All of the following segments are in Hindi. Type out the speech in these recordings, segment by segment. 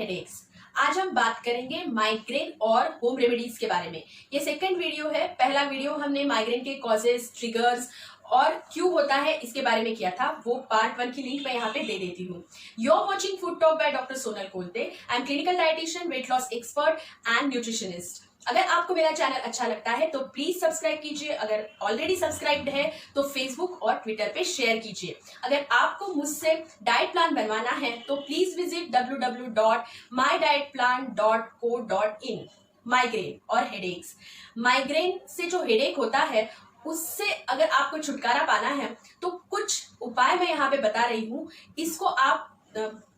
हेडेक्स। आज हम बात करेंगे माइग्रेन और होम रेमेडीज के बारे में। ये सेकंड वीडियो है। पहला वीडियो हमने माइग्रेन के कॉजेस, ट्रिगर्स और क्यों होता है इसके बारे में किया था। वो पार्ट 1 की लिंक मैं यहाँ पे दे देती हूँ। You are watching Food Talk by doctor Sonal Kolte. I am clinical dietitian, weight loss expert and nutritionist. अगर आपको मेरा चैनल अच्छा लगता है तो प्लीज सब्सक्राइब कीजिए। अगर ऑलरेडी सब्सक्राइब्ड है तो फेसबुक और ट्विटर पे शेयर कीजिए। अगर आपको मुझसे डाइट प्लान बनवाना है तो प्लीज विजिट www.mydietplan.co.in। माइग्रेन और हेडेक्स। माइग्रेन से जो हेडेक होता है उससे अगर आपको छुटकारा पाना है तो कुछ उपाय मैं यहाँ पे बता रही हूँ। इसको आप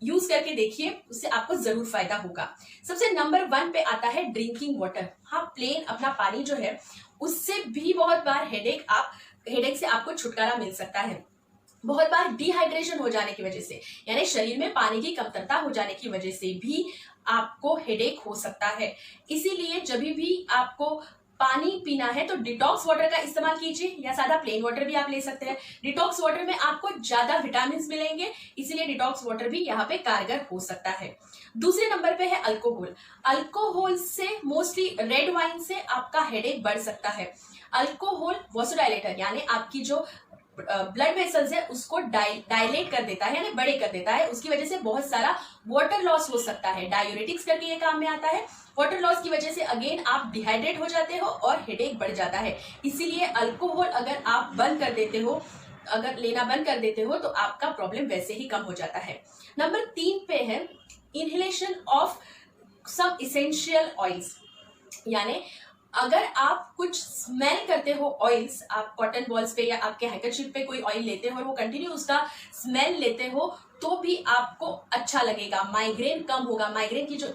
यूज करके देखिए, उससे आपको जरूर फायदा होगा। सबसे नंबर 1 पे आता है ड्रिंकिंग वाटर। हाँ, प्लेन अपना पानी जो है उससे भी बहुत बार हेडेक से आपको छुटकारा मिल सकता है। बहुत बार डिहाइड्रेशन हो जाने की वजह से, यानी शरीर में पानी की कमतरता हो जाने की वजह से भी आपको हेडेक हो सकता है। इसीलिए जब भी आपको पानी पीना है तो डिटॉक्स वाटर का इस्तेमाल कीजिए, या सादा प्लेन वाटर भी आप ले सकते हैं। डिटॉक्स वाटर में आपको ज्यादा विटामिन मिलेंगे, इसीलिए डिटॉक्स वाटर भी यहाँ पे कारगर हो सकता है। दूसरे नंबर पे है अल्कोहल। अल्कोहल से, मोस्टली रेड वाइन से आपका हेडेक बढ़ सकता है। अल्कोहल वासोडाइलेटर यानी आपकी जो ब्लड वेसल्स है उसको डायलेट कर देता है, यानी बड़े कर देता है। उसकी वजह से बहुत सारा वाटर लॉस हो सकता है। डायूरेटिक्स करके ये काम में आता है। वाटर लॉस की वजह से अगेन आप डिहाइड्रेट हो जाते हो और हेडेक बढ़ जाता है। इसीलिए अल्कोहल अगर आप बंद कर देते हो, अगर लेना बंद कर देते हो तो आपका प्रॉब्लम वैसे ही कम हो जाता है। नंबर 3 पे है inhalation of some essential oils. यानी अगर आप कुछ स्मेल करते हो ऑयल्स, आप कॉटन बॉल्स पे या आपके हैंकरशिप पे कोई ऑयल लेते हो और वो कंटिन्यू उसका स्मेल लेते हो तो भी आपको अच्छा लगेगा, माइग्रेन कम होगा। माइग्रेन की जो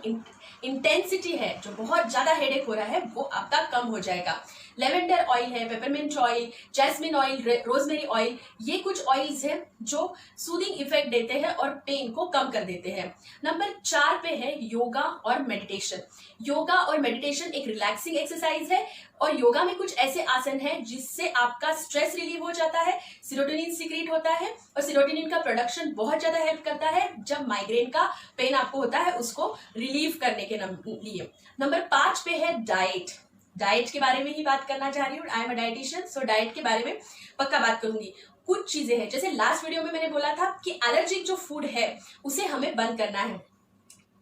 इंटेंसिटी है, जो बहुत ज्यादा हेडेक हो रहा है, वो आपका कम हो जाएगा। लेवेंडर ऑयल है, peppermint oil, jasmine oil, rosemary oil, ये कुछ ऑयल्स हैं जो सूदिंग इफेक्ट देते हैं और पेन को कम कर देते हैं। नंबर 4 पे है योगा और मेडिटेशन। योगा और मेडिटेशन एक रिलैक्सिंग एक्सरसाइज है और योगा में कुछ ऐसे आसन हैं जिससे आपका स्ट्रेस रिलीव हो जाता है, सीरोटोनिन सीक्रेट होता है और सीरोटोनिन का प्रोडक्शन बहुत ज्यादा हेल्प करता है जब माइग्रेन का पेन आपको होता है उसको रिलीव करने के लिए। नंबर 5 पे है डाइट। डाइट के बारे में ही बात करना चाह रही हूँ। I am a dietitian, so diet के बारे में पक्का बात करूंगी। कुछ चीजें हैं, जैसे लास्ट वीडियो में मैंने बोला था कि एलर्जिक जो फूड है उसे हमें बंद करना है।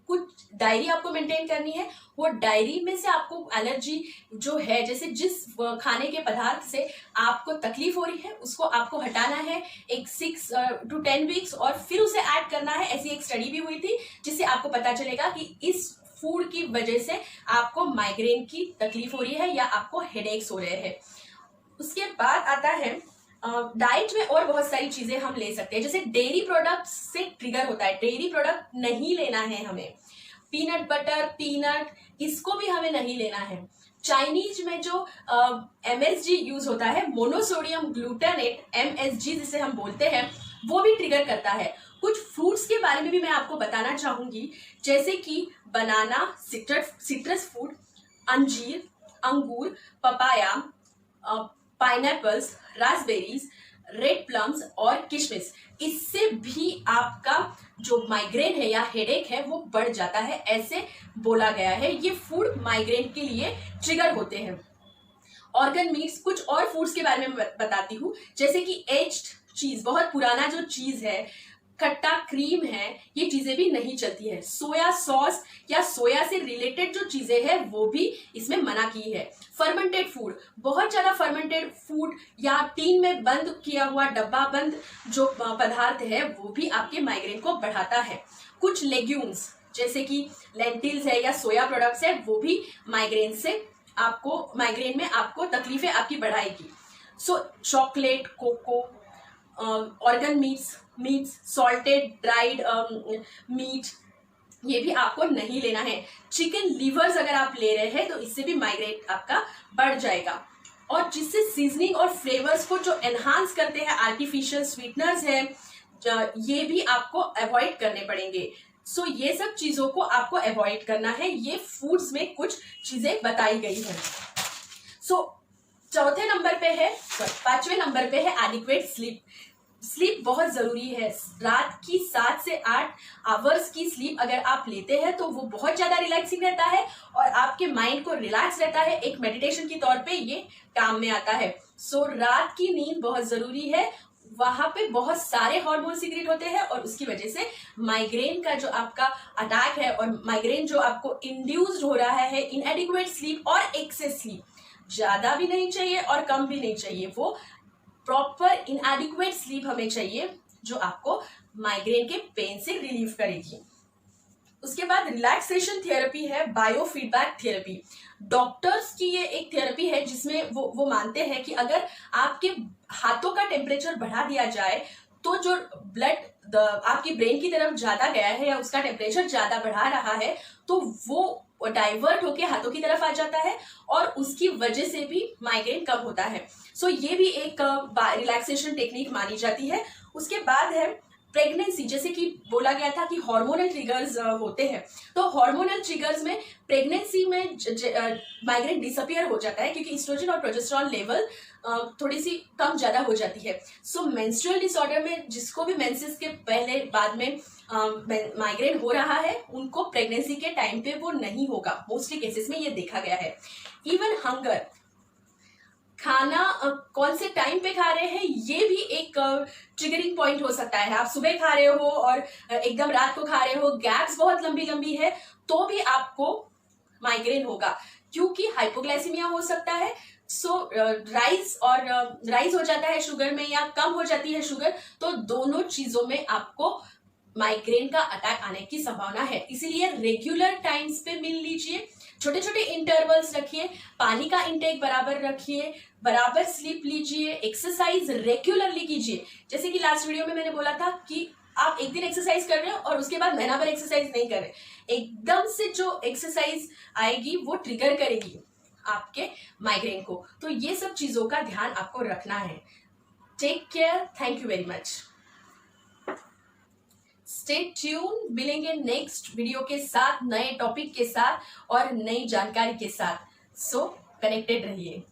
कुछ डायरी आपको मेंटेन करनी है। वो डायरी में से आपको एलर्जी जो है, जैसे जिस खाने के पदार्थ से आपको तकलीफ हो रही है उसको आपको हटाना है एक 6 to 10 वीक्स और फिर उसे ऐड करना है। ऐसी एक स्टडी भी हुई थी जिससे आपको पता चलेगा कि इस फूड की वजह से आपको माइग्रेन की तकलीफ हो रही है या आपको हेडेक्स हो रहे हैं। उसके बाद आता है डाइट में और बहुत सारी चीजें हम ले सकते हैं, जैसे डेयरी प्रोडक्ट से ट्रिगर होता है। डेयरी प्रोडक्ट नहीं लेना है हमें। पीनट बटर, पीनट, इसको भी हमें नहीं लेना है। चाइनीज में जो MSG यूज होता है, मोनोसोडियम ग्लूटानेट, MSG जिसे हम बोलते हैं, वो भी ट्रिगर करता है। कुछ फ्रूट्स के बारे में भी मैं आपको बताना चाहूंगी, जैसे कि बनाना, सिट्रस फ्रूट, अंजीर, अंगूर, papaya, pineapples, raspberries, red plums और किशमिश। इससे भी आपका जो माइग्रेन है या हेडेक है वो बढ़ जाता है, ऐसे बोला गया है। ये फूड माइग्रेन के लिए ट्रिगर होते हैं। ऑर्गन मीट्स, कुछ और फूड्स के बारे में बताती हूँ, जैसे कि एज्ड चीज, बहुत पुराना जो चीज है, खट्टा क्रीम है, ये चीजें भी नहीं चलती है। सोया सॉस या सोया से रिलेटेड जो चीजें हैं वो भी इसमें मना की है। फर्मेंटेड फूड, बहुत ज्यादा फर्मेंटेड फूड या टीन में बंद किया हुआ डब्बा बंद जो पदार्थ है वो भी आपके माइग्रेन को बढ़ाता है। कुछ लेग्यूम्स जैसे कि लेंटिल्स है या सोया प्रोडक्ट्स है, वो भी माइग्रेन में आपको तकलीफें आपकी बढ़ाएगी। So chocolate, cocoa, organ meats, salted dried meat, ये भी आपको नहीं लेना है। चिकन लीवर्स अगर आप ले रहे हैं तो इससे भी माइग्रेन आपका बढ़ जाएगा। और जिससे सीजनिंग और फ्लेवर्स को जो एनहांस करते हैं, आर्टिफिशियल स्वीटनर्स है, ये भी आपको अवॉइड करने पड़ेंगे। सो ये सब चीजों को आपको अवॉइड करना है। ये फूड्स में कुछ चीजें बताई गई हैं। सो 5वें नंबर पे है एडिक्वेट स्लीप। स्लीप बहुत जरूरी है। रात की 7 से 8 आवर्स की स्लीप अगर आप लेते हैं तो वो बहुत ज्यादा रिलैक्सिंग रहता है और आपके माइंड को रिलैक्स रहता है, एक मेडिटेशन के तौर पे ये काम में आता है। सो रात की नींद बहुत जरूरी है। वहां पे बहुत सारे हार्मोन सीक्रेट होते हैं और उसकी वजह से माइग्रेन का जो आपका अटैक है और माइग्रेन जो आपको इंड्यूस्ड हो रहा है, इनएडिक्वेट स्लीप और एक्सेस स्लीप, ज्यादा भी नहीं चाहिए और कम भी नहीं चाहिए, वो प्रॉपर इनएडिक्वेट स्लीप हमें चाहिए जो आपको माइग्रेन के पेन से रिलीव करेगी। उसके बाद रिलैक्सेशन थेरेपी है बायोफीडबैक थेरेपी। डॉक्टर्स की ये एक थेरेपी है जिसमें वो मानते हैं कि अगर आपके हाथों का टेम्परेचर बढ़ा दिया जाए तो जो ब्लड आपकी ब्रेन की तरफ ज्यादा गया है या उसका टेम्परेचर ज्यादा बढ़ा रहा है तो वो डाइवर्ट होके हाथों की तरफ आ जाता है और उसकी वजह से भी माइग्रेन कम होता है। सो ये भी एक रिलैक्सेशन टेक्निक मानी जाती है। उसके बाद है प्रेगनेंसी, जैसे कि बोला गया था कि हार्मोनल ट्रिगर्स होते हैं, तो हार्मोनल ट्रिगर्स में प्रेगनेंसी में माइग्रेन डिसअपियर हो जाता है क्योंकि एस्ट्रोजन और प्रोजेस्टेरॉन लेवल थोड़ी सी कम ज्यादा हो जाती है। सो मेंस्ट्रुअल डिसऑर्डर में जिसको भी मेंसेस के पहले बाद में माइग्रेन हो रहा है उनको प्रेगनेंसी के टाइम पे वो नहीं होगा, मोस्टली केसेस में ये देखा गया है। इवन हंगर, खाना कौन से टाइम पे खा रहे हैं ये भी एक ट्रिगरिंग पॉइंट हो सकता है। आप सुबह खा रहे हो और एकदम रात को खा रहे हो, गैप्स बहुत लंबी लंबी है, तो भी आपको माइग्रेन होगा क्योंकि हाइपोग्लाइसीमिया हो सकता है। सो राइज हो जाता है शुगर में या कम हो जाती है शुगर, तो दोनों चीजों में आपको माइग्रेन का अटैक आने की संभावना है। इसीलिए रेगुलर टाइम्स पे मिल लीजिए, छोटे छोटे इंटरवल्स रखिए, पानी का इंटेक बराबर रखिए, बराबर स्लीप लीजिए, एक्सरसाइज रेगुलरली कीजिए। जैसे कि लास्ट वीडियो में मैंने बोला था कि आप एक दिन एक्सरसाइज कर रहे हो और उसके बाद महीना भर एक्सरसाइज नहीं कर रहे, एकदम से जो एक्सरसाइज आएगी वो ट्रिगर करेगी आपके माइग्रेन को। तो ये सब चीजों का ध्यान आपको रखना है। Take care, thank you very much. Stay tune, मिलेंगे नेक्स्ट वीडियो के साथ, नए टॉपिक के साथ और नई जानकारी के साथ। सो कनेक्टेड रहिए।